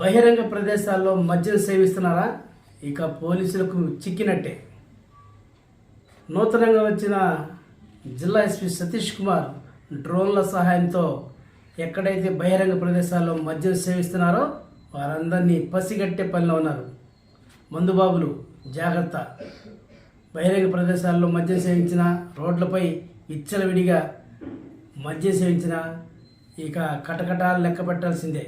బహిరంగ ప్రదేశాల్లో మద్యం సేవిస్తున్నారా? ఇక పోలీసులకు చిక్కినట్టే. నూతనంగా వచ్చిన జిల్లా ఎస్పీ సతీష్ కుమార్ డ్రోన్ల సహాయంతో ఎక్కడైతే బహిరంగ ప్రదేశాల్లో మద్యం సేవిస్తున్నారో వారందరినీ పసిగట్టే పనిలో ఉన్నారు. మందుబాబులు జాగ్రత్త. బహిరంగ ప్రదేశాల్లో మద్యం సేవించిన, రోడ్లపై విచ్చలవిడిగా మద్యం సేవించిన ఇక కటకటాలు లెక్క పెట్టాల్సిందే.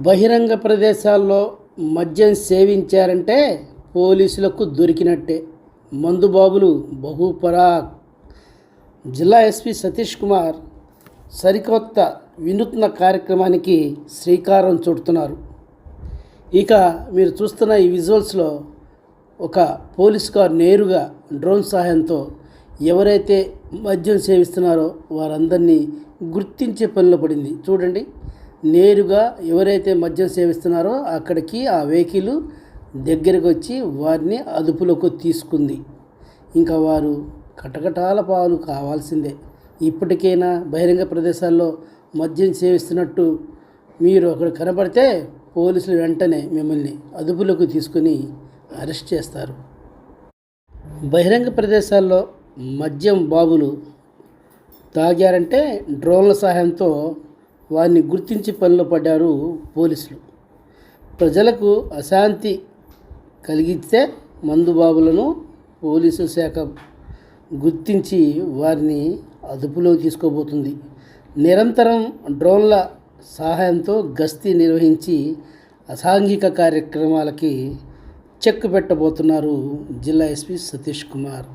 బహిరంగ ప్రదేశాల్లో మద్యం సేవించారంటే పోలీసులకు దొరికినట్టే. మందుబాబులు బహుపరాక్. జిల్లా ఎస్పీ సతీష్ కుమార్ సరికొత్త వినూత్న కార్యక్రమానికి శ్రీకారం చుడుతున్నారు. ఇక మీరు చూస్తున్న ఈ విజువల్స్లో ఒక పోలీస్ కార్ నేరుగా డ్రోన్ సహాయంతో ఎవరైతే మద్యం సేవిస్తున్నారో వారందరినీ గుర్తించే పనిలో పడింది. చూడండి, నేరుగా ఎవరైతే మద్యం సేవిస్తున్నారో అక్కడికి ఆ వెహికల్ దగ్గరకు వచ్చి వారిని అదుపులోకి తీసుకుంది. ఇంకా వారు కటకటాల పాలు కావాల్సిందే. ఇప్పటికైనా బహిరంగ ప్రదేశాల్లో మద్యం సేవిస్తున్నట్టు మీరు అక్కడ కనబడితే పోలీసులు వెంటనే మిమ్మల్ని అదుపులోకి తీసుకుని అరెస్ట్ చేస్తారు. బహిరంగ ప్రదేశాల్లో మద్యం బాబులు తాగారంటే డ్రోన్ల సహాయంతో వారిని గుర్తించి పనిలో పడ్డారు పోలీసులు. ప్రజలకు అశాంతి కలిగిస్తే మందుబాబులను పోలీసు శాఖ గుర్తించి వారిని అదుపులో తీసుకోబోతుంది. నిరంతరం డ్రోన్ల సహాయంతో గస్తీ నిర్వహించి అసాంఘిక కార్యక్రమాలకి చెక్ పెట్టబోతున్నారు జిల్లా ఎస్పీ సతీష్ కుమార్.